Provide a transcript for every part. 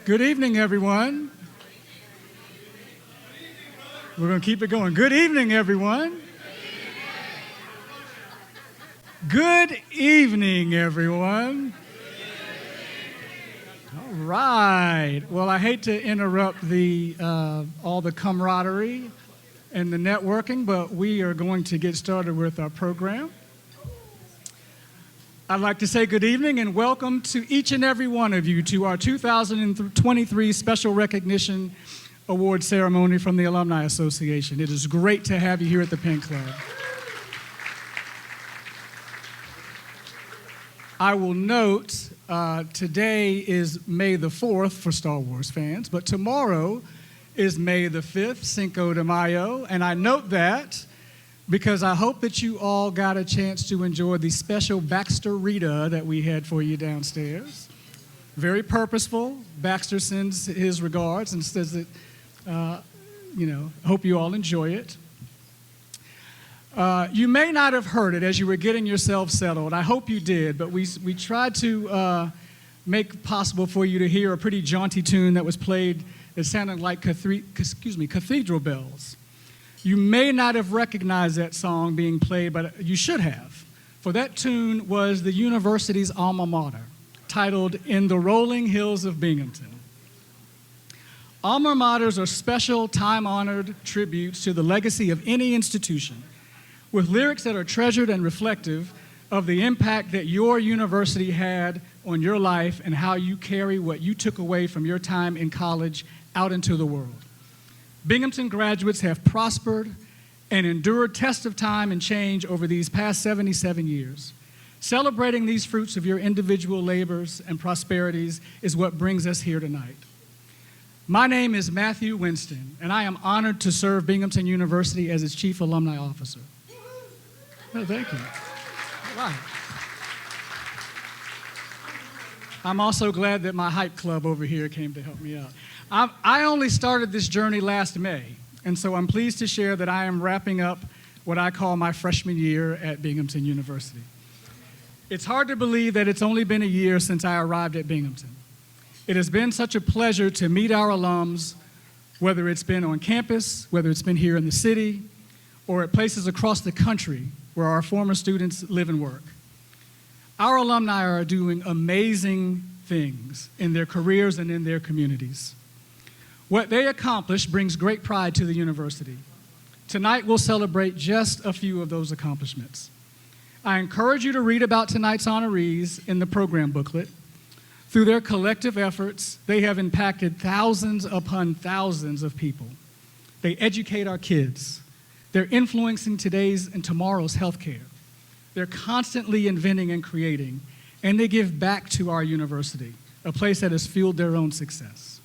Good evening, everyone. We're going to keep it going. Good evening, everyone. Good evening, everyone. All right. Well, I hate to interrupt all the camaraderie and the networking, but we are going to get started with our program. I'd like to say good evening and welcome to each and every one of you to our 2023 Special Recognition Award Ceremony from the Alumni Association. It is great to have you here at the Penn Club. I will note today is May the 4th for Star Wars fans, but tomorrow is May the 5th, Cinco de Mayo, and I note that because I hope that you all got a chance to enjoy the special Baxter Rita that we had for you downstairs. Very purposeful. Baxter sends his regards and says that, hope you all enjoy it. You may not have heard it as you were getting yourself settled. I hope you did, but we tried to make possible for you to hear a pretty jaunty tune that was played that sounded like cathedral bells. You may not have recognized that song being played, but you should have. For that tune was the university's alma mater, titled In the Rolling Hills of Binghamton. Alma maters are special, time-honored tributes to the legacy of any institution, with lyrics that are treasured and reflective of the impact that your university had on your life and how you carry what you took away from your time in college out into the world. Binghamton graduates have prospered and endured tests of time and change over these past 77 years. Celebrating these fruits of your individual labors and prosperities is what brings us here tonight. My name is Matthew Winston, and I am honored to serve Binghamton University as its Chief Alumni Officer. Oh, thank you. All right. I'm also glad that my hype club over here came to help me out. I only started this journey last May, and so I'm pleased to share that I am wrapping up what I call my freshman year at Binghamton University. It's hard to believe that it's only been a year since I arrived at Binghamton. It has been such a pleasure to meet our alums, whether it's been on campus, whether it's been here in the city, or at places across the country where our former students live and work. Our alumni are doing amazing things in their careers and in their communities. What they accomplish brings great pride to the university. Tonight we'll celebrate just a few of those accomplishments. I encourage you to read about tonight's honorees in the program booklet. Through their collective efforts, they have impacted thousands upon thousands of people. They educate our kids. They're influencing today's and tomorrow's healthcare. They're constantly inventing and creating, and they give back to our university, a place that has fueled their own success.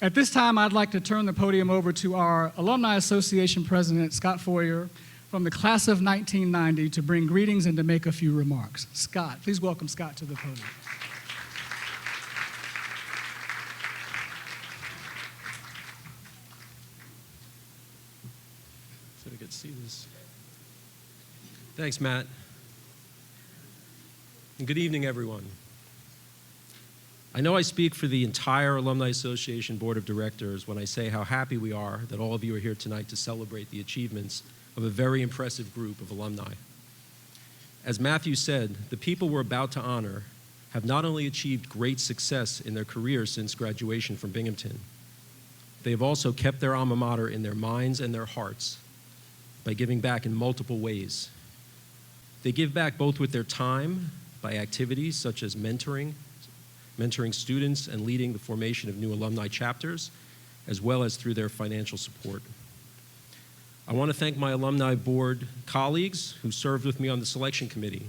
At this time, I'd like to turn the podium over to our Alumni Association President, Scott Foyer, from the class of 1990 to bring greetings and to make a few remarks. Scott, please welcome Scott to the podium. So I get to see this. Thanks, Matt. And good evening, everyone. I know I speak for the entire Alumni Association Board of Directors when I say how happy we are that all of you are here tonight to celebrate the achievements of a very impressive group of alumni. As Matthew said, the people we're about to honor have not only achieved great success in their careers since graduation from Binghamton, they have also kept their alma mater in their minds and their hearts by giving back in multiple ways. They give back both with their time, by activities such as mentoring students and leading the formation of new alumni chapters, as well as through their financial support. I want to thank my alumni board colleagues who served with me on the selection committee.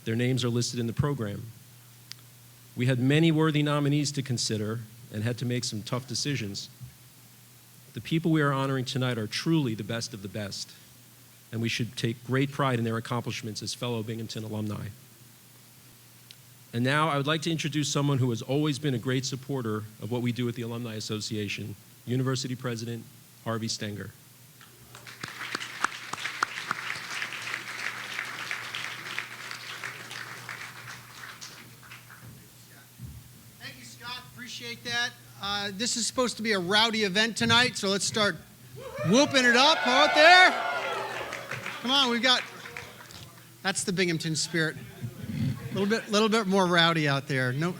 Their names are listed in the program. We had many worthy nominees to consider and had to make some tough decisions. The people we are honoring tonight are truly the best of the best, and we should take great pride in their accomplishments as fellow Binghamton alumni. And now I would like to introduce someone who has always been a great supporter of what we do at the Alumni Association, University President Harvey Stenger. Thank you, Scott. appreciate that. This is supposed to be a rowdy event tonight, so let's start whooping it up out there. Come on, that's the Binghamton spirit. A little bit more rowdy out there. No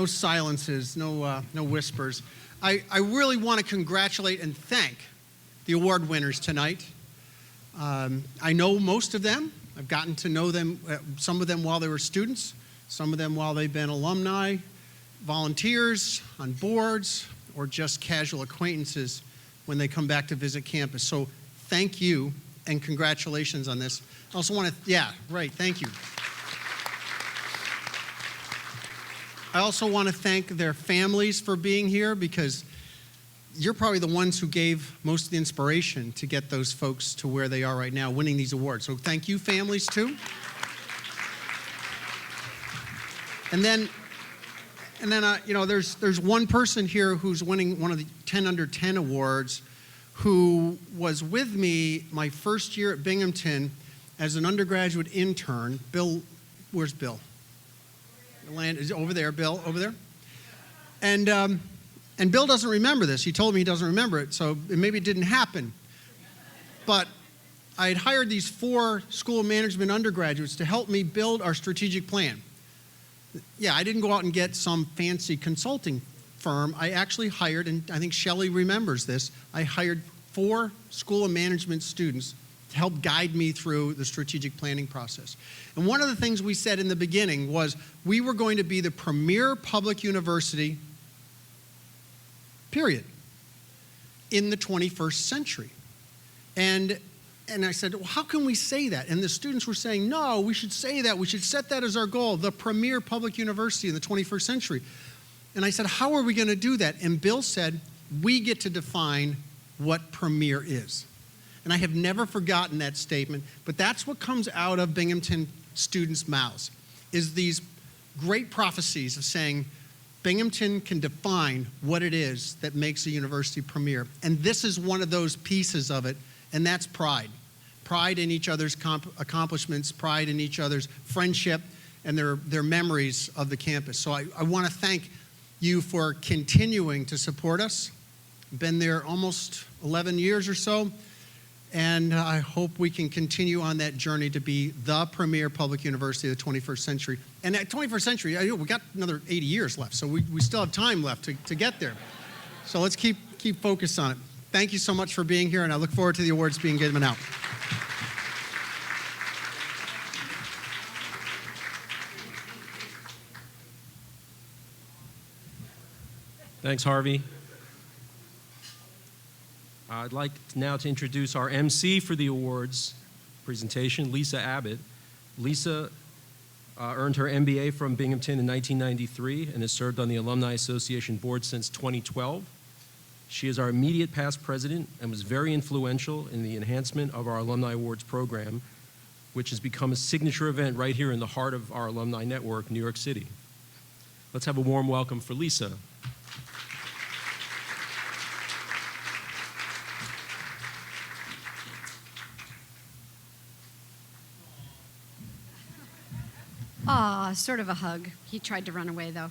silences, no whispers. I really want to congratulate and thank the award winners tonight. I know most of them. I've gotten to know them, some of them while they were students, some of them while they've been alumni, volunteers on boards, or just casual acquaintances when they come back to visit campus. So thank you and congratulations on this. I also want to, thank you. I also want to thank their families for being here, because you're probably the ones who gave most of the inspiration to get those folks to where they are right now, winning these awards. So thank you, families, too. And then there's one person here who's winning one of the 10 under 10 awards, who was with me my first year at Binghamton as an undergraduate intern. Bill, where's Bill? Is over there, Bill, over there. And Bill doesn't remember this. He told me he doesn't remember it, so maybe it didn't happen. But I had hired these 4 school management undergraduates to help me build our strategic plan. Yeah, I didn't go out and get some fancy consulting firm. I actually hired, and I think Shelley remembers this, I hired 4 school of management students to help guide me through the strategic planning process. And one of the things we said in the beginning was we were going to be the premier public university, period, in the 21st century. And I said, well, how can we say that? And the students were saying, no, we should say that. We should set that as our goal, the premier public university in the 21st century. And I said, how are we going to do that? And Bill said, we get to define what premier is. And I have never forgotten that statement, but that's what comes out of Binghamton students' mouths, is these great prophecies of saying, Binghamton can define what it is that makes a university premier. And this is one of those pieces of it, and that's pride. Pride in each other's accomplishments, pride in each other's friendship, and their memories of the campus. So I want to thank you for continuing to support us. Been there almost 11 years or so, and I hope we can continue on that journey to be the premier public university of the 21st century. And at 21st century, we got another 80 years left, so we still have time left to get there. So let's keep focused on it. Thank you so much for being here, and I look forward to the awards being given out. Thanks, Harvey. I'd like now to introduce our MC for the awards presentation, Lisa Abbott. Lisa earned her MBA from Binghamton in 1993 and has served on the Alumni Association board since 2012. She is our immediate past president and was very influential in the enhancement of our Alumni Awards program, which has become a signature event right here in the heart of our alumni network, New York City. Let's have a warm welcome for Lisa. Aw, sort of a hug. He tried to run away, though.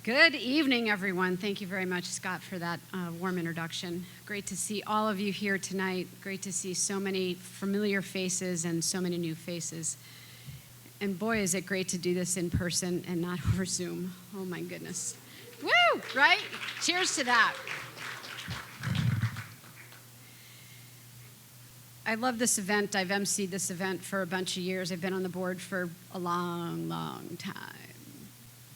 Good evening, everyone. Thank you very much, Scott, for that warm introduction. Great to see all of you here tonight. Great to see so many familiar faces and so many new faces. And boy, is it great to do this in person and not over Zoom. Oh, my goodness. Woo, right? Cheers to that. I love this event. I've emceed this event for a bunch of years. I've been on the board for a long, long time.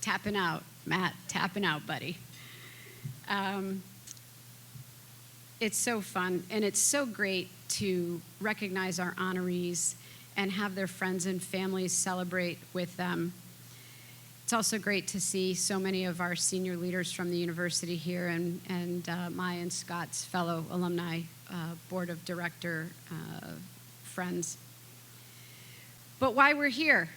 Tapping out, Matt, tapping out, buddy. It's so fun, and it's so great to recognize our honorees and have their friends and families celebrate with them. It's also great to see so many of our senior leaders from the university here and my and Scott's fellow alumni board of director friends. But why we're here?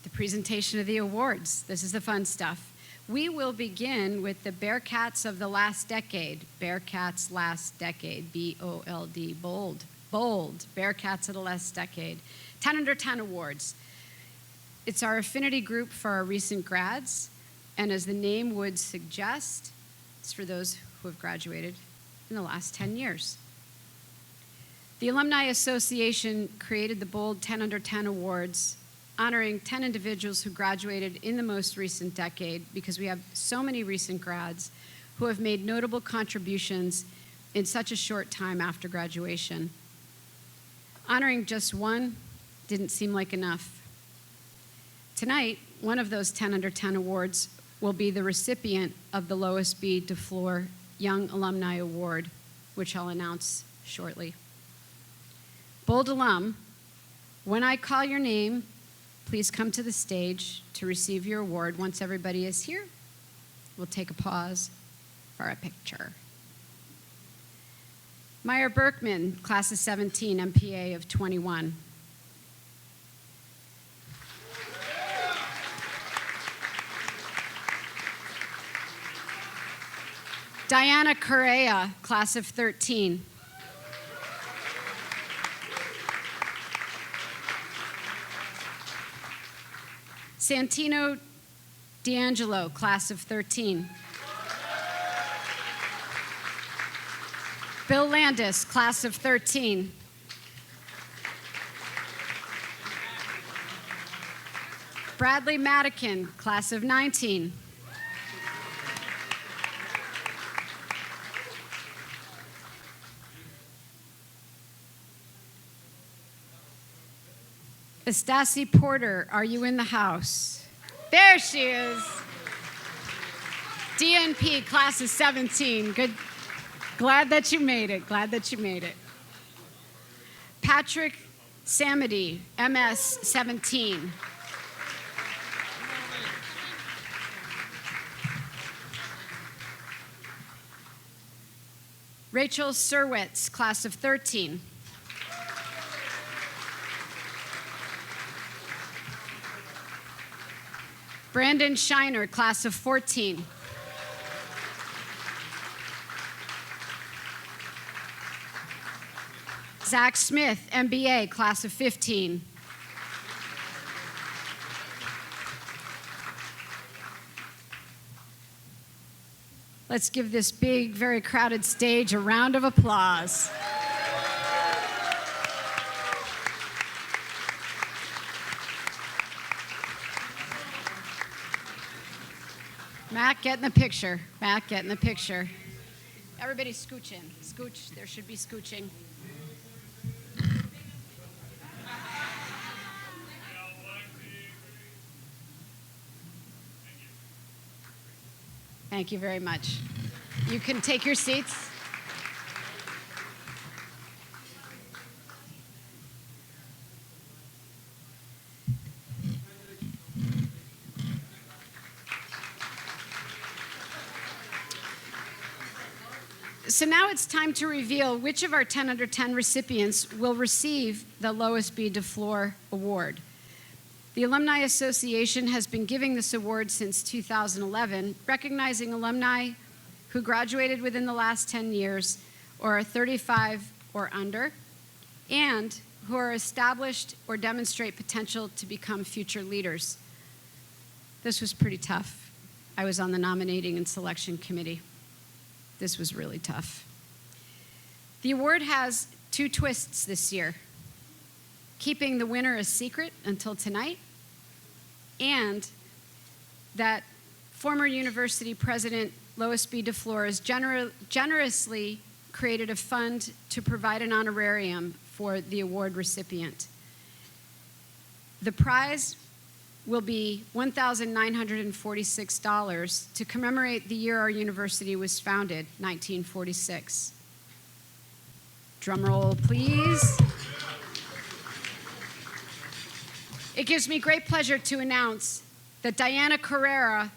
The presentation of the awards. This is the fun stuff. We will begin with the Bearcats of the last decade. Bearcats last decade, B-O-L-D, bold, bold. Bearcats of the last decade. 10 under 10 awards. It's our affinity group for our recent grads, And as the name would suggest, it's for those who have graduated in the last 10 years. The Alumni Association created the bold 10 Under 10 Awards, honoring 10 individuals who graduated in the most recent decade, because we have so many recent grads who have made notable contributions in such a short time after graduation. Honoring just one didn't seem like enough. Tonight, one of those 10 Under 10 Awards will be the recipient of the Lois B. DeFleur Young Alumni Award, which I'll announce shortly. Bold alum, when I call your name, please come to the stage to receive your award. Once everybody is here, we'll take a pause for a picture. Meyer Berkman, class of 17, MPA of 21. Diana Correa, class of 13. Santino D'Angelo, class of 13. Bill Landis, class of 13. Bradley Madigan, class of 19. Estasi Porter, are you in the house? There she is. DNP, class of 17. Good. Glad that you made it. Glad that you made it. Patrick Samity, MS 17. Rachel Surwitz, class of 13. Brandon Shiner, class of 14. Zach Smith, MBA, class of 15. Let's give this big, very crowded stage a round of applause. Matt, get in the picture. Matt, get in the picture. Everybody scooch in. Scooch. There should be scooching. Thank you very much. You can take your seats. So now it's time to reveal which of our 10 Under 10 recipients will receive the Lois B. DeFleur Award. The Alumni Association has been giving this award since 2011, recognizing alumni who graduated within the last 10 years or are 35 or under, and who are established or demonstrate potential to become future leaders. This was pretty tough. I was on the nominating and selection committee. This was really tough. The award has two twists this year: keeping the winner a secret until tonight, and that former university president Lois B. DeFleur has generously created a fund to provide an honorarium for the award recipient. The prize will be $1,946 to commemorate the year our university was founded, 1946. Drum roll, please. It gives me great pleasure to announce that Diana Correa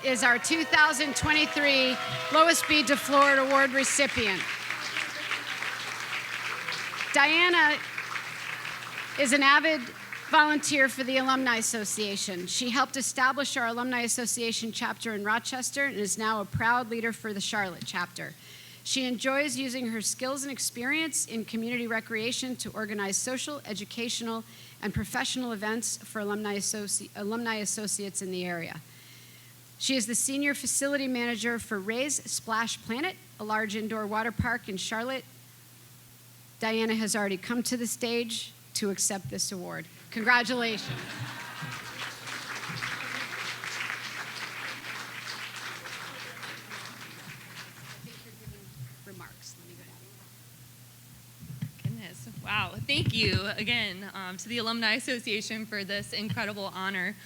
is our 2023 Lois B. DeFleur Award recipient. Diana is an avid volunteer for the Alumni Association. She helped establish our Alumni Association chapter in Rochester and is now a proud leader for the Charlotte chapter. She enjoys using her skills and experience in community recreation to organize social, educational, and professional events for alumni associates in the area. She is the Senior Facility Manager for Ray's Splash Planet, a large indoor water park in Charlotte. Diana has already come to the stage to accept this award. Congratulations. Remarks. Let me go down. Goodness. Wow. Thank you again to the Alumni Association for this incredible honor.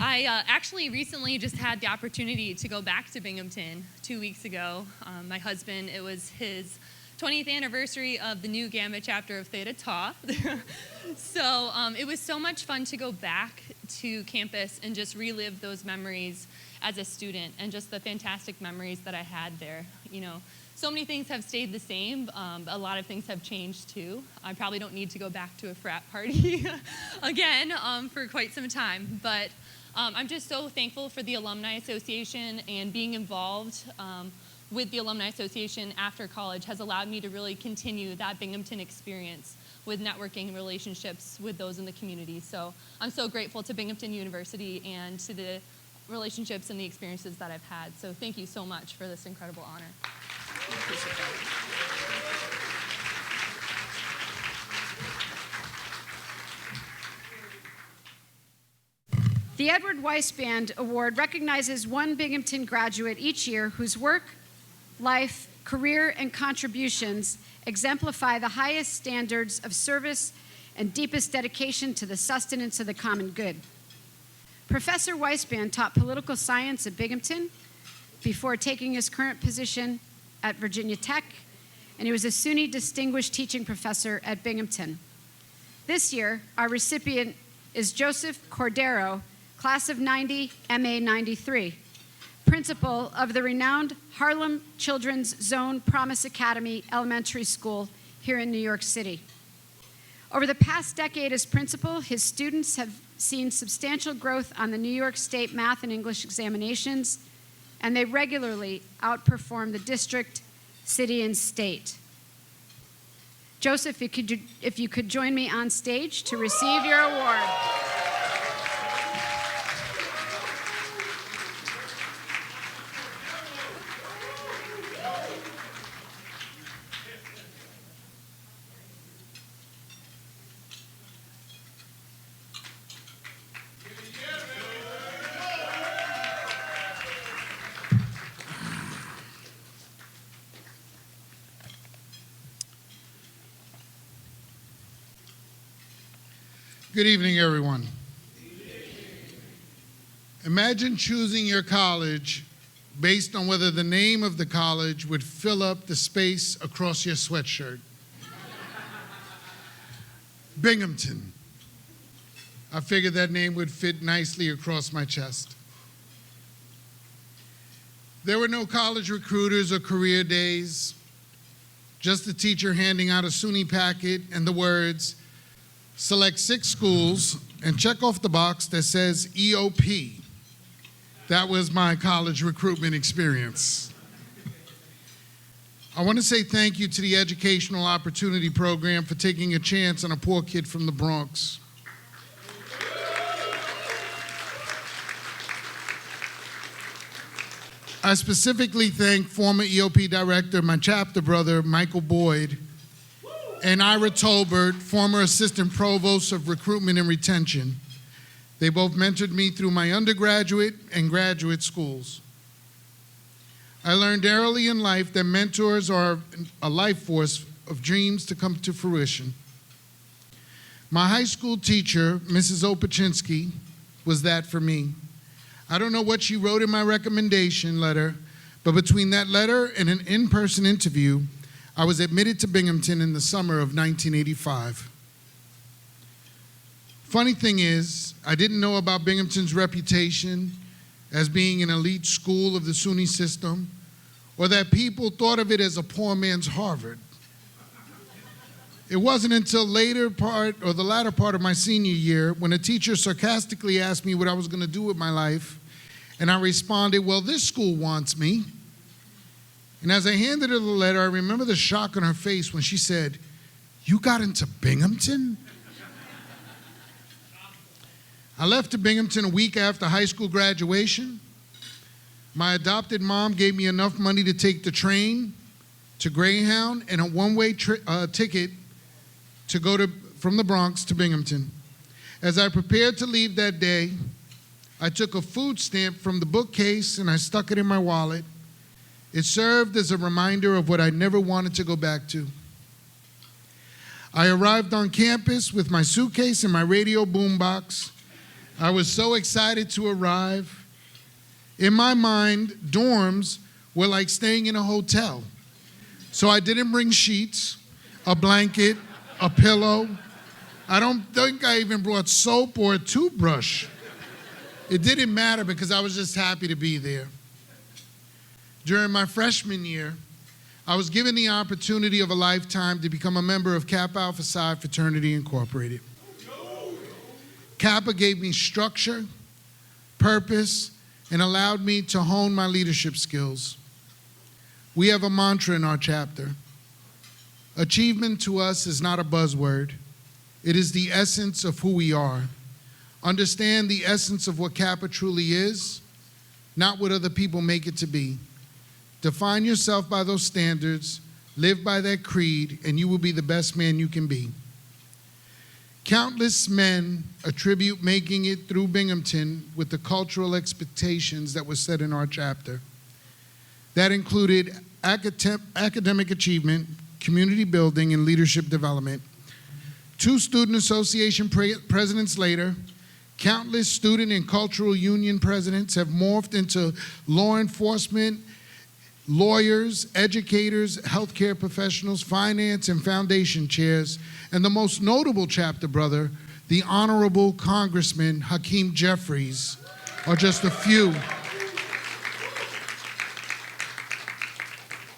I actually recently just had the opportunity to go back to Binghamton 2 weeks ago. My husband, it was his 20th anniversary of the new Gamma chapter of Theta Tau. So it was so much fun to go back to campus and just relive those memories as a student and just the fantastic memories that I had there. You know, so many things have stayed the same. A lot of things have changed too. I probably don't need to go back to a frat party again for quite some time. But I'm just so thankful for the Alumni Association, and being involved with the Alumni Association after college has allowed me to really continue that Binghamton experience with networking relationships with those in the community. So I'm so grateful to Binghamton University and to the relationships and the experiences that I've had. So thank you so much for this incredible honor. The Edward Weiss Band Award recognizes one Binghamton graduate each year whose work, life, career, and contributions exemplify the highest standards of service and deepest dedication to the sustenance of the common good. Professor Weisband taught political science at Binghamton before taking his current position at Virginia Tech, and he was a SUNY Distinguished Teaching Professor at Binghamton. This year, our recipient is Joseph Cordero, class of 90, MA 93, principal of the renowned Harlem Children's Zone Promise Academy Elementary School here in New York City. Over the past decade as principal, his students have seen substantial growth on the New York State math and English examinations, and they regularly outperform the district, city, and state. Joseph, if you could join me on stage to receive your award. Good evening, everyone. Imagine choosing your college based on whether the name of the college would fill up the space across your sweatshirt. Binghamton. I figured that name would fit nicely across my chest. There were no college recruiters or career days, just the teacher handing out a SUNY packet and the words, select 6 schools and check off the box that says EOP. That was my college recruitment experience. I want to say thank you to the Educational Opportunity Program for taking a chance on a poor kid from the Bronx. I specifically thank former EOP director, my chapter brother, Michael Boyd, and Ira Tolbert, former assistant provost of recruitment and retention. They both mentored me through my undergraduate and graduate schools. I learned early in life that mentors are a life force of dreams to come to fruition. My high school teacher, Mrs. Opachinsky, was that for me. I don't know what she wrote in my recommendation letter, but between that letter and an in-person interview, I was admitted to Binghamton in the summer of 1985. Funny thing is, I didn't know about Binghamton's reputation as being an elite school of the SUNY system, or that people thought of it as a poor man's Harvard. It wasn't until the latter part of my senior year when a teacher sarcastically asked me what I was going to do with my life, and I responded, well, this school wants me. And as I handed her the letter, I remember the shock on her face when she said, "You got into Binghamton?" I left to Binghamton a week after high school graduation, My adopted mom gave me enough money to take the train to Greyhound and a one-way ticket to go from the Bronx to Binghamton. As I prepared to leave that day, I took a food stamp from the bookcase and I stuck it in my wallet. It served as a reminder of what I never wanted to go back to. I arrived on campus with my suitcase and my radio boombox. I was so excited to arrive. In my mind, dorms were like staying in a hotel. So I didn't bring sheets, a blanket, a pillow. I don't think I even brought soap or a toothbrush. It didn't matter because I was just happy to be there. During my freshman year, I was given the opportunity of a lifetime to become a member of Kappa Alpha Psi Fraternity Incorporated. Kappa gave me structure, purpose, and allowed me to hone my leadership skills. We have a mantra in our chapter. Achievement to us is not a buzzword. It is the essence of who we are. Understand the essence of what Kappa truly is, not what other people make it to be. Define yourself by those standards, live by that creed, and you will be the best man you can be. Countless men attribute making it through Binghamton with the cultural expectations that were set in our chapter. That included academic achievement, community building, and leadership development. 2 student association presidents later, countless student and cultural union presidents have morphed into law enforcement, lawyers, educators, healthcare professionals, finance, and foundation chairs, and the most notable chapter brother, the Honorable Congressman Hakeem Jeffries, are just a few.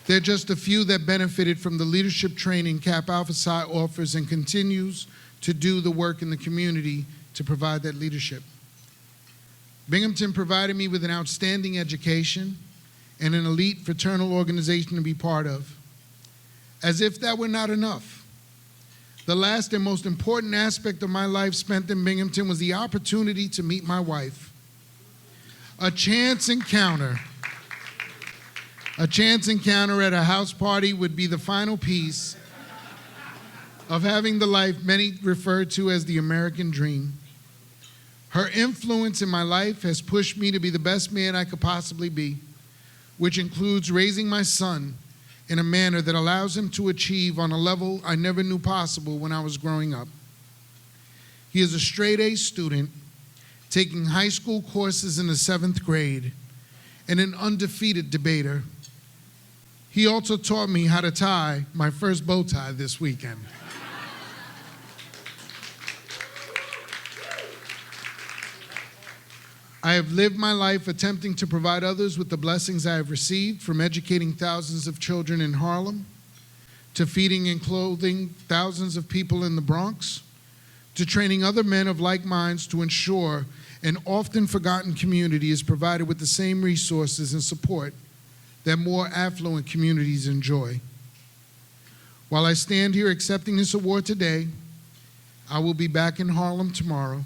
They're just a few that benefited from the leadership training Kappa Alpha Psi offers and continues to do the work in the community to provide that leadership. Binghamton provided me with an outstanding education and an elite fraternal organization to be part of. As if that were not enough, the last and most important aspect of my life spent in Binghamton was the opportunity to meet my wife. A chance encounter at a house party would be the final piece of having the life many refer to as the American dream. Her influence in my life has pushed me to be the best man I could possibly be, which includes raising my son in a manner that allows him to achieve on a level I never knew possible when I was growing up. He is a straight-A student, taking high school courses in the 7th grade, and an undefeated debater. He also taught me how to tie my first bow tie this weekend. I have lived my life attempting to provide others with the blessings I have received, from educating thousands of children in Harlem, to feeding and clothing thousands of people in the Bronx, to training other men of like minds to ensure an often forgotten community is provided with the same resources and support that more affluent communities enjoy. While I stand here accepting this award today, I will be back in Harlem tomorrow,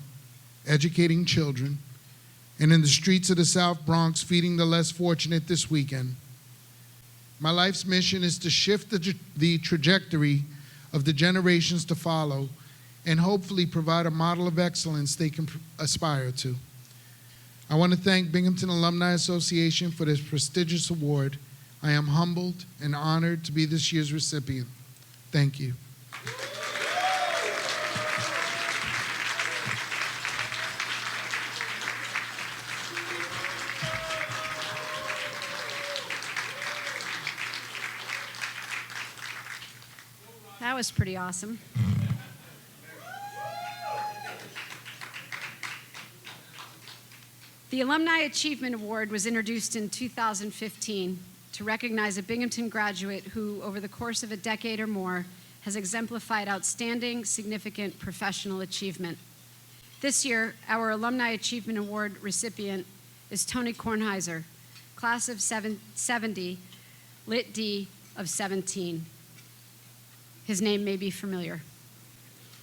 educating children, and in the streets of the South Bronx feeding the less fortunate this weekend. My life's mission is to shift the trajectory of the generations to follow and hopefully provide a model of excellence they can aspire to. I want to thank Binghamton Alumni Association for this prestigious award. I am humbled and honored to be this year's recipient. Thank you. That was pretty awesome. The Alumni Achievement Award was introduced in 2015 to recognize a Binghamton graduate who, over the course of a decade or more, has exemplified outstanding, significant professional achievement. This year, our Alumni Achievement Award recipient is Tony Kornheiser, class of 70, Lit D of 17. His name may be familiar.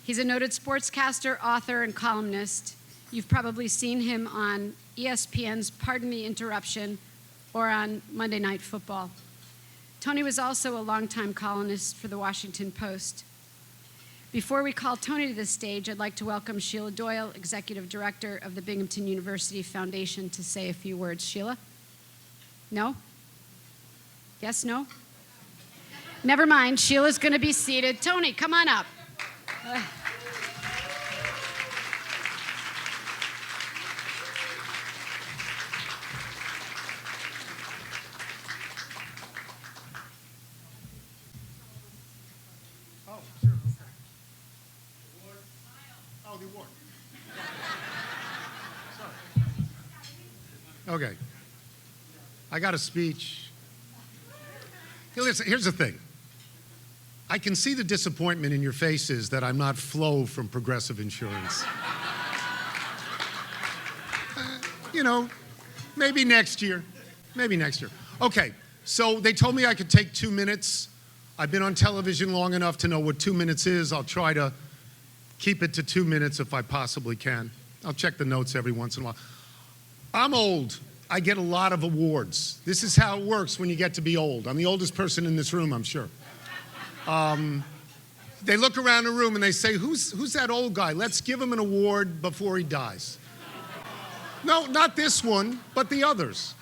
He's a noted sportscaster, author, and columnist. You've probably seen him on ESPN's Pardon the Interruption or on Monday Night Football. Tony was also a longtime columnist for the Washington Post. Before we call Tony to the stage, I'd like to welcome Sheila Doyle, Executive Director of the Binghamton University Foundation, to say a few words. Sheila? No? Yes, no? Never mind, Sheila's going to be seated. Tony, come on up. Oh, sure, okay. Oh, the award. Sorry. Okay. I got a speech. Hey, listen, here's the thing. I can see the disappointment in your faces that I'm not Flo from Progressive Insurance. You know, maybe next year. Maybe next year. Okay, so they told me I could take 2 minutes. I've been on television long enough to know what 2 minutes is. I'll try to keep it to 2 minutes if I possibly can. I'll check the notes every once in a while. I'm old. I get a lot of awards. This is how it works when you get to be old. I'm the oldest person in this room, I'm sure. They look around the room and they say, who's that old guy? Let's give him an award before he dies. No, not this one, but the others.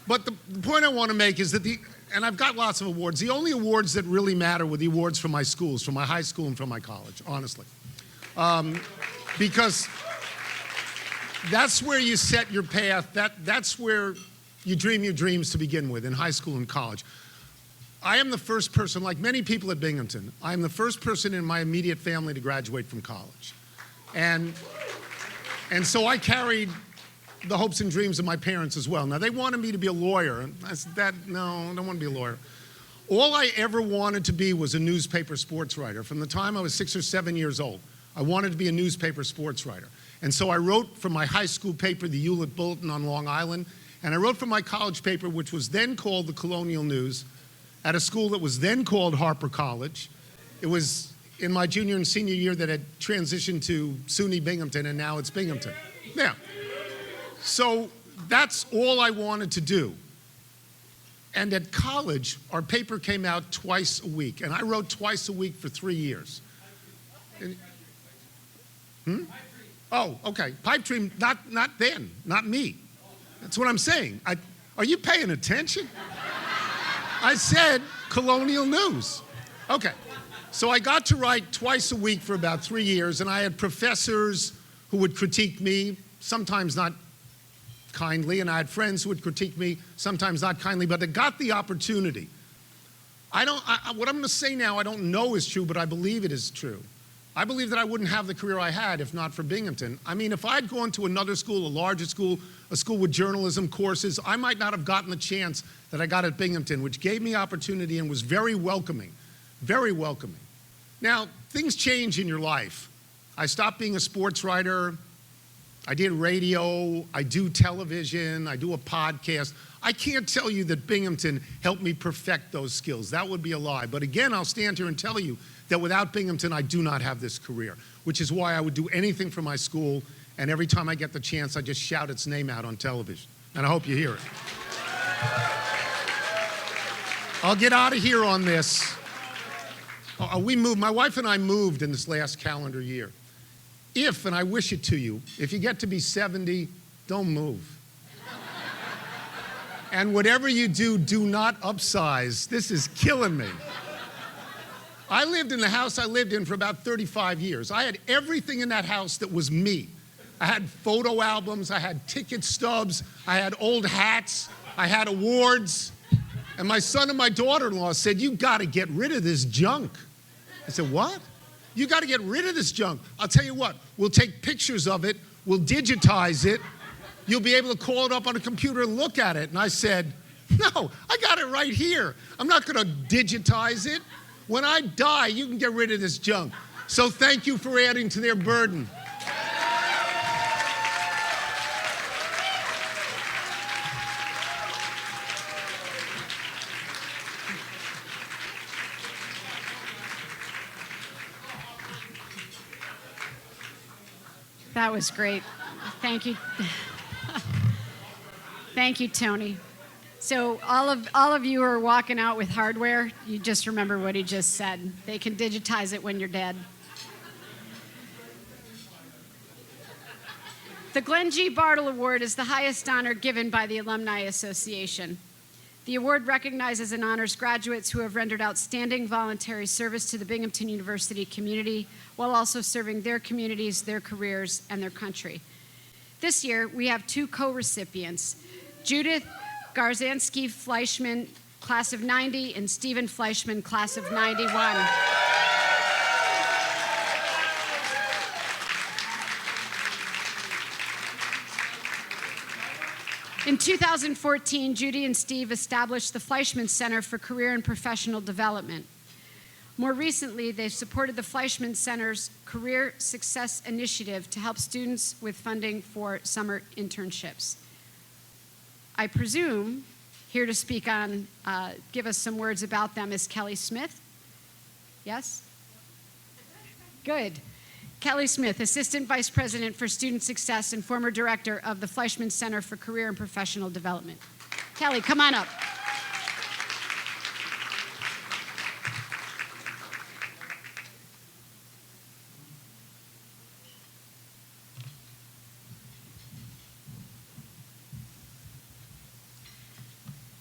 But the point I want to make is that and I've got lots of awards, the only awards that really matter were the awards from my schools, from my high school and from my college, honestly. Because that's where you set your path. That's where you dream your dreams to begin with, in high school and college. I am the first person, like many people at Binghamton, I am the first person in my immediate family to graduate from college. And so I carried the hopes and dreams of my parents as well. Now, they wanted me to be a lawyer, and I said, no, I don't want to be a lawyer. All I ever wanted to be was a newspaper sports writer. From the time I was 6 or 7 years old, I wanted to be a newspaper sports writer. And so I wrote for my high school paper, the Hewlett Bulletin on Long Island, and I wrote for my college paper, which was then called the Colonial News, at a school that was then called Harper College. It was in my junior and senior year that had transitioned to SUNY Binghamton, and now it's Binghamton. Yeah. So that's all I wanted to do. And at college, our paper came out twice a week, and I wrote twice a week for 3 years. Oh, okay. Pipe dream, not then, not me. That's what I'm saying. Are you paying attention? I said Colonial News. Okay. So I got to write twice a week for about 3 years, and I had professors who would critique me, sometimes not kindly, and I had friends who would critique me, sometimes not kindly, but I got the opportunity. What I'm going to say now I don't know is true, but I believe it is true. I believe that I wouldn't have the career I had if not for Binghamton. I mean, if I'd gone to another school, a larger school, a school with journalism courses, I might not have gotten the chance that I got at Binghamton, which gave me opportunity and was very welcoming, very welcoming. Now, things change in your life. I stopped being a sports writer. I did radio. I do television. I do a podcast. I can't tell you that Binghamton helped me perfect those skills. That would be a lie. But again, I'll stand here and tell you that without Binghamton, I do not have this career, which is why I would do anything for my school, and every time I get the chance, I just shout its name out on television. And I hope you hear it. I'll get out of here on this. My wife and I moved in this last calendar year. If, and I wish it to you, if you get to be 70, don't move. And whatever you do, do not upsize. This is killing me. I lived in the house I lived in for about 35 years. I had everything in that house that was me. I had photo albums, I had ticket stubs, I had old hats, I had awards. And my son and my daughter-in-law said, you gotta get rid of this junk. I said, what? You gotta get rid of this junk. I'll tell you what, we'll take pictures of it, we'll digitize it, you'll be able to call it up on a computer and look at it. And I said, no, I got it right here. I'm not gonna digitize it. When I die, you can get rid of this junk. So thank you for adding to their burden. That was great. Thank you. Thank you, Tony. So all of you are walking out with hardware. You just remember what he just said. They can digitize it when you're dead. The Glenn G. Bartle Award is the highest honor given by the Alumni Association. The award recognizes and honors graduates who have rendered outstanding voluntary service to the Binghamton University community while also serving their communities, their careers, and their country. This year, we have two co-recipients, Judith Garzanski Fleischman, class of 90, and Stephen Fleischman, class of 91. In 2014, Judy and Steve established the Fleischman Center for Career and Professional Development. More recently, they've supported the Fleischman Center's Career Success Initiative to help students with funding for summer internships. I presume here to speak on, give us some words about them is Kelly Smith. Yes? Good. Kelly Smith, Assistant Vice President for Student Success and former Director of the Fleischman Center for Career and Professional Development. Kelly, come on up.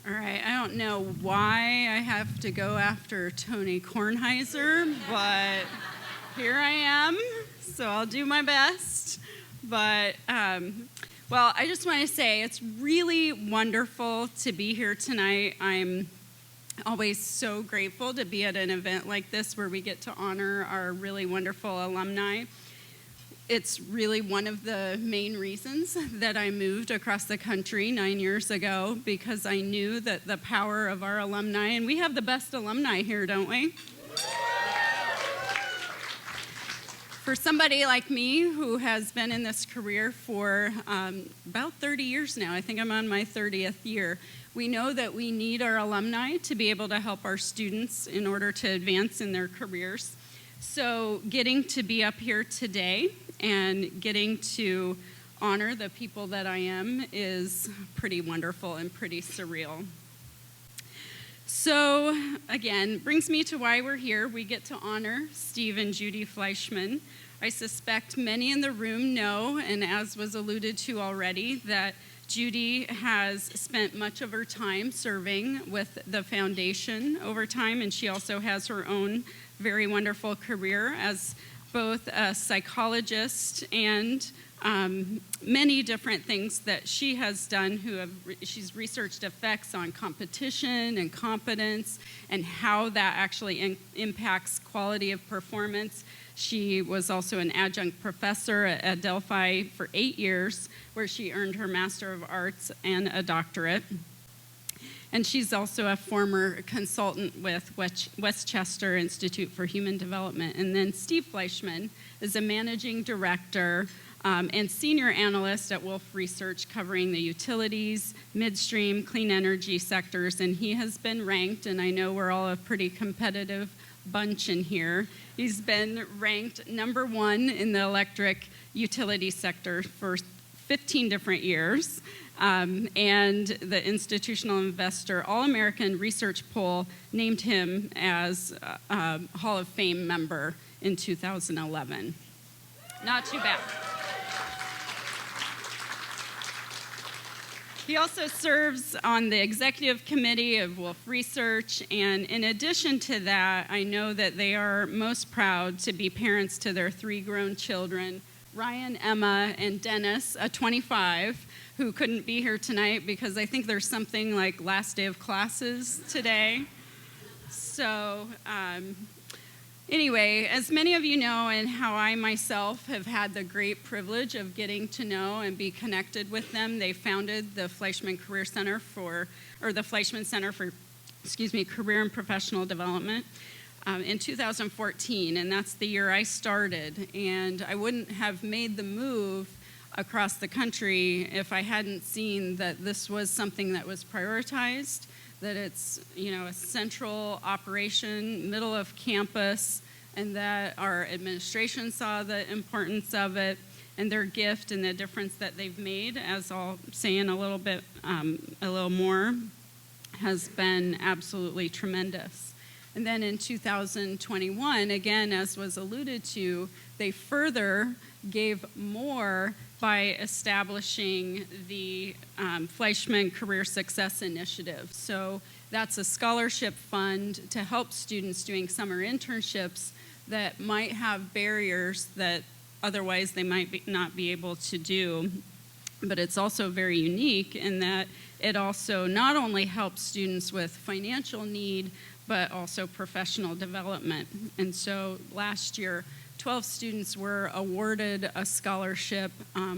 All right, I don't know why I have to go after Tony Kornheiser, but here I am, so I'll do my best. But, well, I just want to say it's really wonderful to be here tonight. I'm always so grateful to be at an event like this where we get to honor our really wonderful alumni. It's really one of the main reasons that I moved across the country 9 years ago, because I knew that the power of our alumni, and we have the best alumni here, don't we? For somebody like me who has been in this career for about 30 years now, I think I'm on my 30th year, we know that we need our alumni to be able to help our students in order to advance in their careers. So getting to be up here today and getting to honor the people that I am is pretty wonderful and pretty surreal. So again, brings me to why we're here. We get to honor Steve and Judy Fleischman. I suspect many in the room know, and as was alluded to already, that Judy has spent much of her time serving with the foundation over time, and she also has her own very wonderful career as both a psychologist and many different things that she has done. She's researched effects on competition and competence and how that actually impacts quality of performance. She was also an adjunct professor at Delphi for 8 years, where she earned her Master of Arts and a doctorate. And she's also a former consultant with Westchester Institute for Human Development. And then Steve Fleischman is a managing director and senior analyst at Wolf Research, covering the utilities, midstream, clean energy sectors. And he has been ranked, and I know we're all a pretty competitive bunch in here, he's been ranked #1 in the electric utility sector for 15 different years. And the Institutional Investor All-American Research Poll named him as a Hall of Fame member in 2011. Not too bad. He also serves on the executive committee of Wolf Research, and in addition to that, I know that they are most proud to be parents to their 3 grown children, Ryan, Emma, and Dennis, a 25, who couldn't be here tonight because I think there's something like last day of classes today. So anyway, as many of you know, and how I myself have had the great privilege of getting to know and be connected with them, they founded the Fleischman Career Center the Fleischman Center for, Career and Professional Development in 2014, and that's the year I started. And I wouldn't have made the move across the country if I hadn't seen that this was something that was prioritized, that it's, a central operation, middle of campus, and that our administration saw the importance of it, and their gift and the difference that they've made, as I'll say in a little more, has been absolutely tremendous. And then in 2021, again, as was alluded to, they further gave more by establishing the Fleischman Career Success Initiative. So that's a scholarship fund to help students doing summer internships that might have barriers that otherwise they might not be able to do. But it's also very unique in that it also not only helps students with financial need, but also professional development. And so last year, 12 students were awarded a scholarship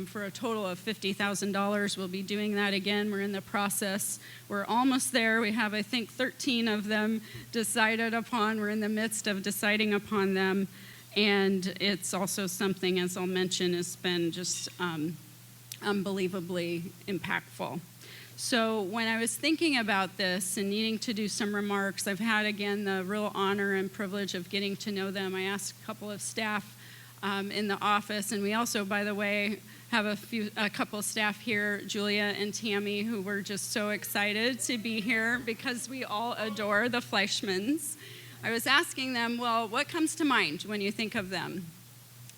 for a total of $50,000. We'll be doing that again. We're in the process. We're almost there. We have, I think, 13 of them decided upon. We're in the midst of deciding upon them. And it's also something, as I'll mention, has been just unbelievably impactful. So when I was thinking about this and needing to do some remarks, I've had, again, the real honor and privilege of getting to know them. I asked a couple of staff in the office, and we also, by the way, have a couple of staff here, Julia and Tammy, who were just so excited to be here because we all adore the Fleischmans. I was asking them, well, what comes to mind when you think of them?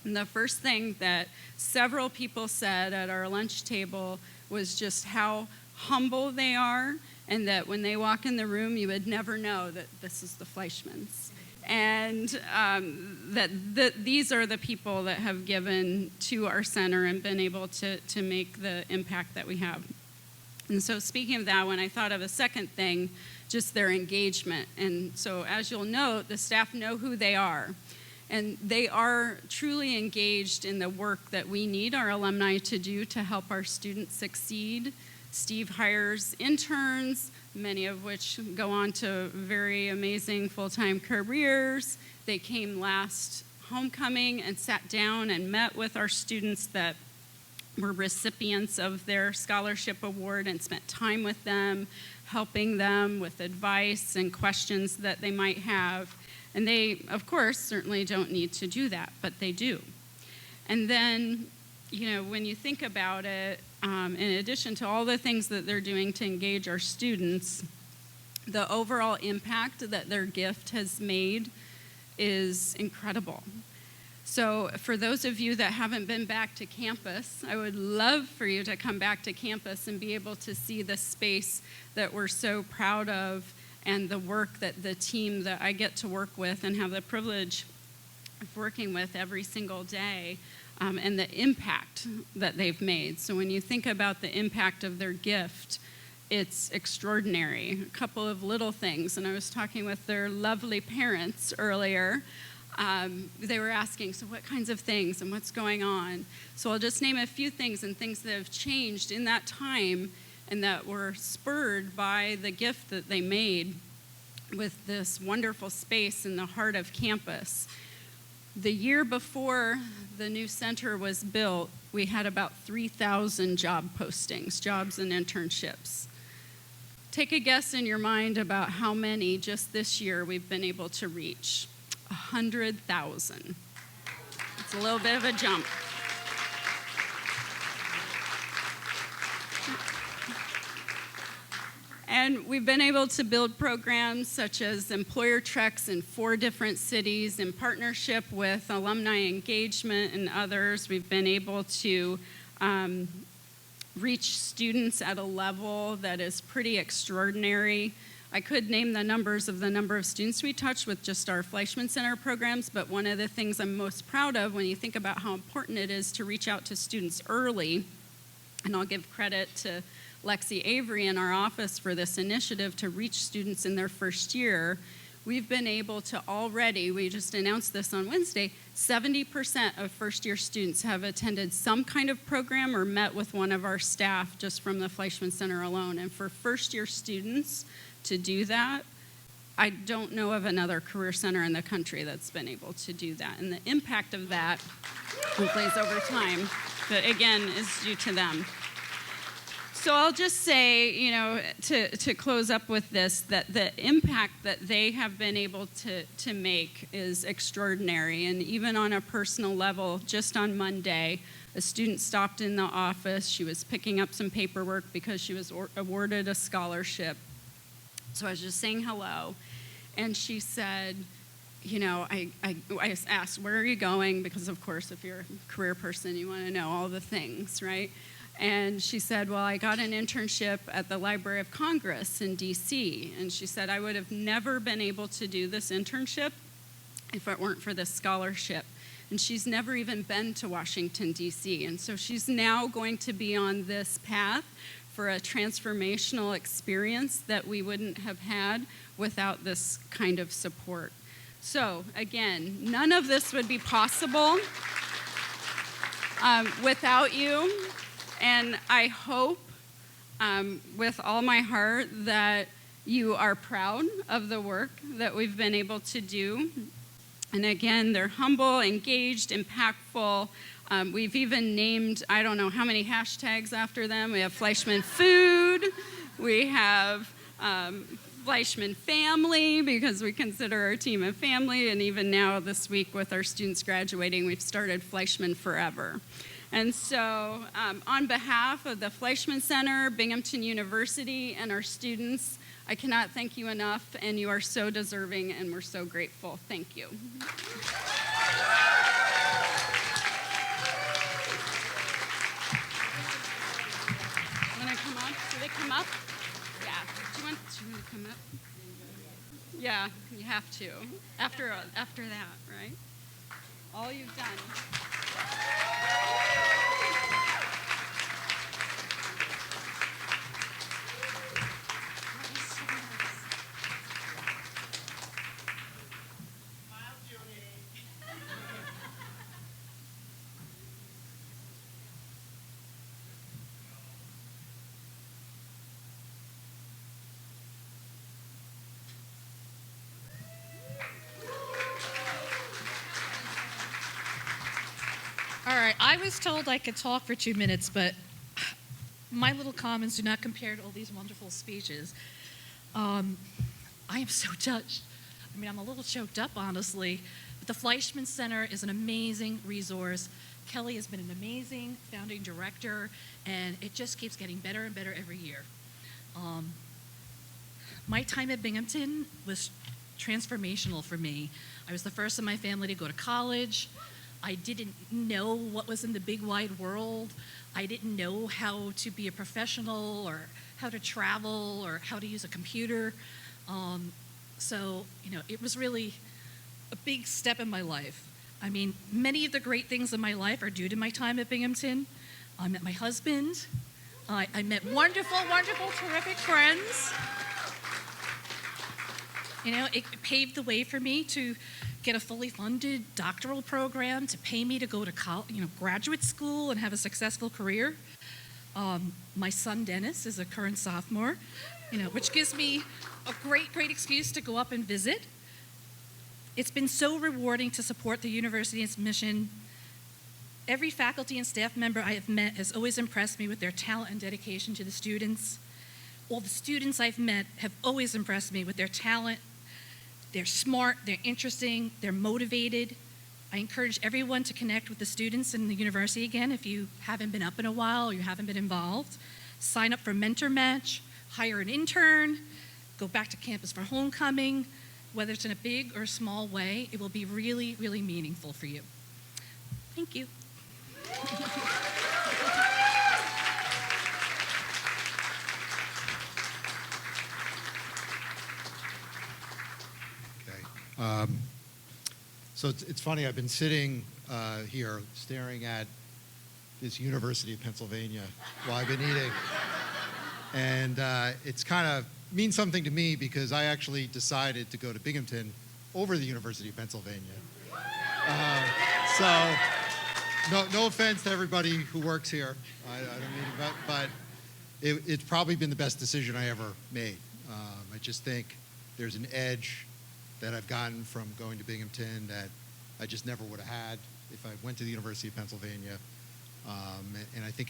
And the first thing that several people said at our lunch table was just how humble they are, and that when they walk in the room, you would never know that this is the Fleischmans. And that these are the people that have given to our center and been able to make the impact that we have. And so speaking of that, when I thought of a second thing, just their engagement. And so as you'll note, the staff know who they are. And they are truly engaged in the work that we need our alumni to do to help our students succeed. Steve hires interns, many of which go on to very amazing full-time careers. They came last homecoming and sat down and met with our students that were recipients of their scholarship award and spent time with them, helping them with advice and questions that they might have. And they, of course, certainly don't need to do that, but they do. And then, when you think about it, in addition to all the things that they're doing to engage our students, the overall impact that their gift has made is incredible. So for those of you that haven't been back to campus, I would love for you to come back to campus and be able to see the space that we're so proud of and the work that the team that I get to work with and have the privilege of working with every single day, and the impact that they've made. So when you think about the impact of their gift, it's extraordinary. A couple of little things, and I was talking with their lovely parents earlier. They were asking, so what kinds of things and what's going on? So I'll just name a few things and things that have changed in that time and that were spurred by the gift that they made with this wonderful space in the heart of campus. The year before the new center was built, we had about 3,000 job postings, jobs and internships. Take a guess in your mind about how many just this year we've been able to reach. 100,000. It's a little bit of a jump. And we've been able to build programs such as employer treks in 4 different cities in partnership with alumni engagement and others. We've been able to reach students at a level that is pretty extraordinary. I could name the numbers of the number of students we touch with just our Fleischman Center programs, but one of the things I'm most proud of when you think about how important it is to reach out to students early, and I'll give credit to Lexi Avery in our office for this initiative to reach students in their first year. We've been able to already, we just announced this on Wednesday, 70% of first-year students have attended some kind of program or met with one of our staff just from the Fleischman Center alone. And for first-year students to do that, I don't know of another career center in the country that's been able to do that. And the impact of that plays over time, but again, is due to them. So I'll just say, to close up with this, that the impact that they have been able to make is extraordinary. And even on a personal level, just on Monday, A student stopped in the office. She was picking up some paperwork because she was awarded a scholarship. So I was just saying hello, and she said, you know, I asked, where are you going? Because, of course, if you're a career person, you want to know all the things, right? And she said, well, I got an internship at the Library of Congress in D.C. And she said, I would have never been able to do this internship if it weren't for this scholarship. And she's never even been to Washington, D.C. And so she's now going to be on this path for a transformational experience that we wouldn't have had without this kind of support. So again, none of this would be possible without you. And I hope with all my heart that you are proud of the work that we've been able to do. And again, they're humble, engaged, impactful. We've even named, I don't know how many hashtags after them. We have Fleischman Food. We have Fleischman Family, because we consider our team a family. And even now this week with our students graduating, we've started Fleischman Forever. And so on behalf of the Fleischman Center, Binghamton University, and our students, I cannot thank you enough, and you are so deserving, and we're so grateful. Thank you. Want to come up? Do they come up? Yeah. Do you want to come up? Yeah, you have to. After that, right? All you've done. All right, I was told I could talk for 2 minutes, but my little comments do not compare to all these wonderful speeches. I am so touched. I mean, I'm a little choked up, honestly, but the Fleischman Center is an amazing resource. Kelly has been an amazing founding director, and it just keeps getting better and better every year. My time at Binghamton was transformational for me. I was the first in my family to go to college. I didn't know what was in the big wide world. I didn't know how to be a professional or how to travel or how to use a computer. So, you know, it was really a big step in my life. I mean, many of the great things in my life are due to my time at Binghamton. I met my husband. I met wonderful, wonderful, terrific friends. You know, it paved the way for me to get a fully funded doctoral program, to pay me to go to graduate school and have a successful career. My son Dennis is a current sophomore, which gives me a great excuse to go up and visit. It's been so rewarding to support the university's mission. Every faculty and staff member I have met has always impressed me with their talent and dedication to the students. All the students I've met have always impressed me with their talent. They're smart, they're interesting, they're motivated. I encourage everyone to connect with the students in the university again if you haven't been up in a while or you haven't been involved. Sign up for Mentor Match, hire an intern, go back to campus for homecoming. Whether it's in a big or small way, it will be really, really meaningful for you. Thank you. So it's funny, I've been sitting here staring at this University of Pennsylvania while I've been eating. And it's kind of means something to me because I actually decided to go to Binghamton over the University of Pennsylvania. So no offense to everybody who works here. I don't mean, but it's probably been the best decision I ever made. I just think there's an edge that I've gotten from going to Binghamton that I just never would have had if I went to the University of Pennsylvania. And I think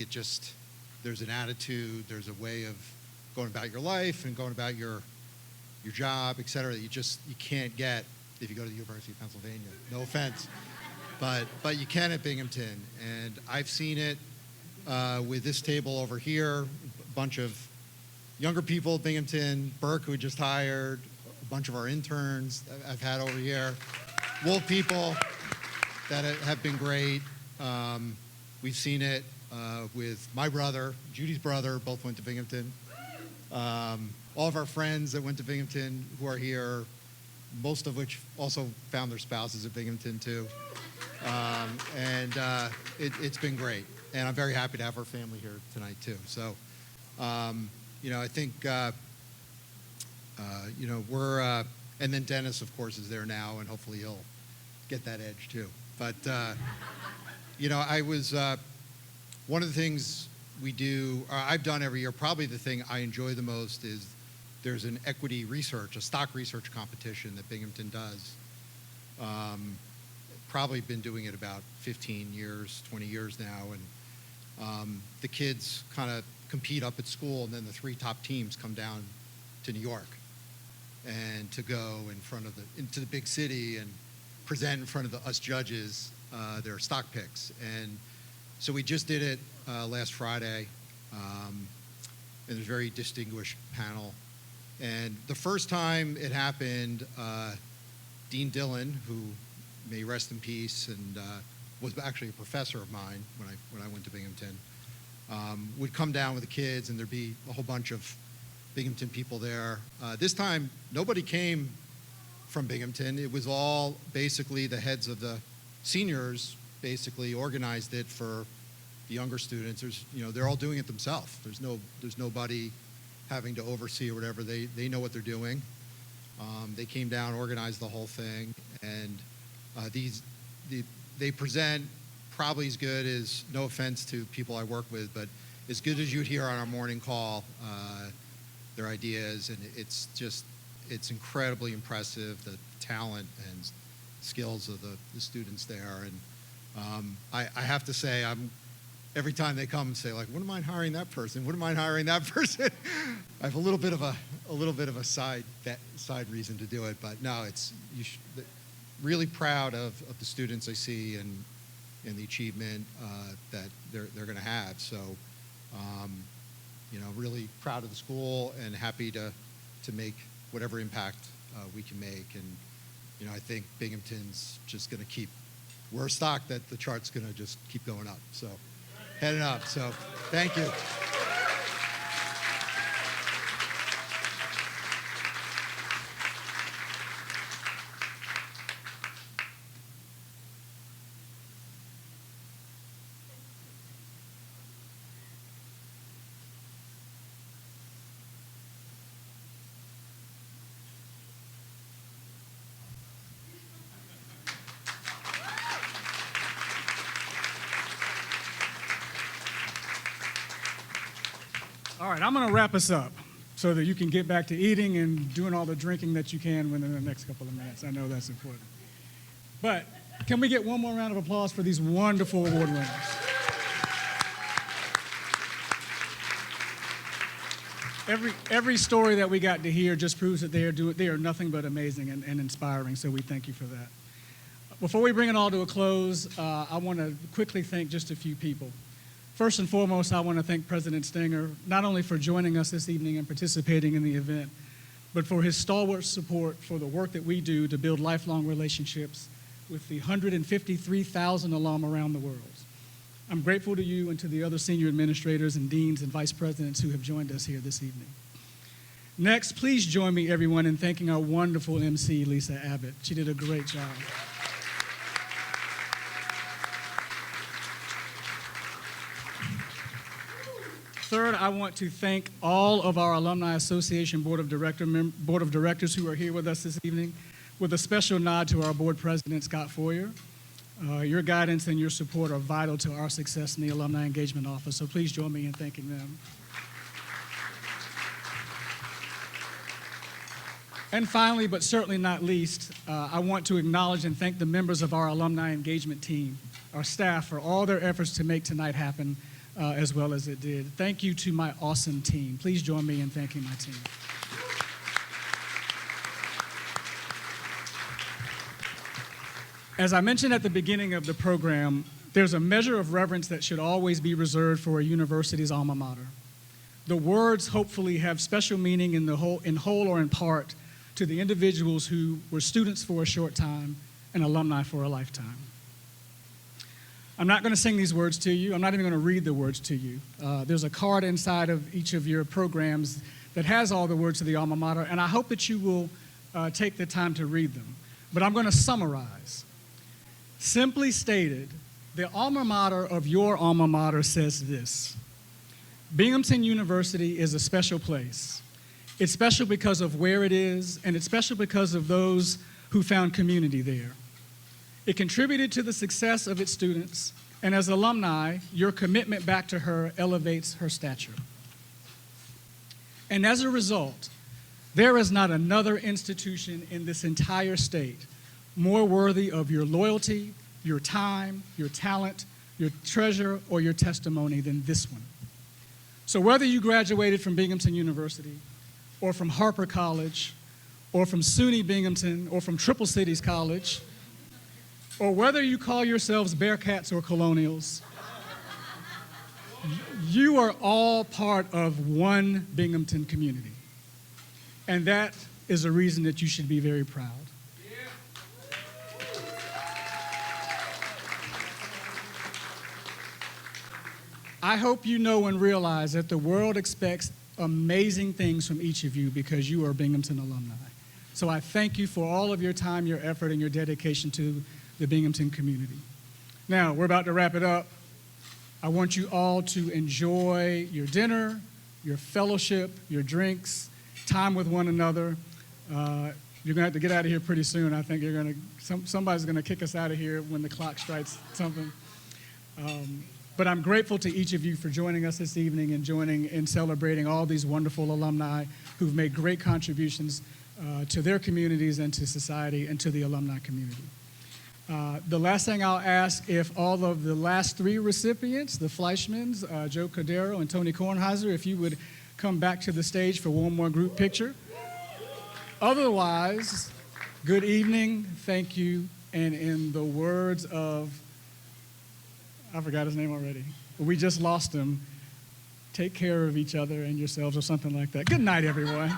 there's an attitude, there's a way of going about your life and going about your job, et cetera, that you can't get if you go to the University of Pennsylvania. No offense. but you can at Binghamton. And I've seen it with this table over here, a bunch of younger people at Binghamton, Burke, who we just hired, a bunch of our interns I've had over here, Wolf people that have been great. We've seen it with my brother, Judy's brother, both went to Binghamton. All of our friends that went to Binghamton who are here, most of which also found their spouses at Binghamton too. It's been great. And I'm very happy to have our family here tonight too. So, I think, we're, and then Dennis, of course, is there now, and hopefully he'll get that edge too. But, I was, one of the things we do, I've done every year, probably the thing I enjoy the most is there's an equity research, a stock research competition that Binghamton does. Probably been doing it about 15 years, 20 years now. And the kids kind of compete up at school, and then the 3 top teams come down to New York and to go in front of into the big city and present in front of us judges their stock picks. And so we just did it last Friday, and there's a very distinguished panel. And the first time it happened, Dean Dillon, who may rest in peace, and was actually a professor of mine when I went to Binghamton, would come down with the kids, and there'd be a whole bunch of Binghamton people there. This time, nobody came from Binghamton. It was all basically the heads of the seniors basically organized it for the younger students. They're all doing it themselves. There's nobody having to oversee or whatever. They know what they're doing. They came down, organized the whole thing, and they present probably as good as, no offense to people I work with, but as good as you'd hear on our morning call, their ideas, and it's incredibly impressive, the talent and skills of the students there. And I have to say, every time they come and say, like, wouldn't mind hiring that person, wouldn't mind hiring that person, I have a little bit of a side reason to do it. But no, really proud of the students I see and the achievement that they're going to have. So, really proud of the school and happy to make whatever impact we can make. And, I think Binghamton's just going to we're a stock that the chart's going to just keep going up. So, heading up. So, thank you. All right, I'm going to wrap us up so that you can get back to eating and doing all the drinking that you can within the next couple of minutes. I know that's important. But can we get one more round of applause for these wonderful award winners? Every story that we got to hear just proves that they are nothing but amazing and inspiring, so we thank you for that. Before we bring it all to a close, I want to quickly thank just a few people. First and foremost, I want to thank President Stenger, not only for joining us this evening and participating in the event, but for his stalwart support for the work that we do to build lifelong relationships with the 153,000 alum around the world. I'm grateful to you and to the other senior administrators and deans and vice presidents who have joined us here this evening. Next, please join me, everyone, in thanking our wonderful MC, Lisa Abbott. She did a great job. Third, I want to thank all of our Alumni Association Board of Directors who are here with us this evening, with a special nod to our board president, Scott Foyer. Your guidance and your support are vital to our success in the Alumni Engagement Office, so please join me in thanking them. And finally, but certainly not least, I want to acknowledge and thank the members of our Alumni Engagement team, our staff, for all their efforts to make tonight happen as well as it did. Thank you to my awesome team. Please join me in thanking my team. As I mentioned at the beginning of the program, there's a measure of reverence that should always be reserved for a university's alma mater. The words hopefully have special meaning in whole or in part to the individuals who were students for a short time and alumni for a lifetime. I'm not going to sing these words to you. I'm not even going to read the words to you. There's a card inside of each of your programs that has all the words of the alma mater, and I hope that you will take the time to read them. But I'm going to summarize. Simply stated, the alma mater of your alma mater says this: Binghamton University is a special place. It's special because of where it is, and it's special because of those who found community there. It contributed to the success of its students, and as alumni, your commitment back to her elevates her stature. And as a result, there is not another institution in this entire state more worthy of your loyalty, your time, your talent, your treasure, or your testimony than this one. So whether you graduated from Binghamton University, or from Harper College, or from SUNY Binghamton, or from Triple Cities College, or whether you call yourselves Bearcats or Colonials, you are all part of one Binghamton community. And that is a reason that you should be very proud. I hope you know and realize that the world expects amazing things from each of you because you are Binghamton alumni. So I thank you for all of your time, your effort, and your dedication to the Binghamton community. Now, we're about to wrap it up. I want you all to enjoy your dinner, your fellowship, your drinks, time with one another. You're going to have to get out of here pretty soon. I think somebody's going to kick us out of here when the clock strikes something. But I'm grateful to each of you for joining us this evening and joining in celebrating all these wonderful alumni who've made great contributions to their communities and to society and to the alumni community. The last thing I'll ask, if all of the last three recipients, the Fleischmans, Joe Cordero and Tony Kornheiser, if you would come back to the stage for one more group picture. Otherwise, good evening, thank you, and in the words of, I forgot his name already, but we just lost him, take care of each other and yourselves or something like that. Good night, everyone.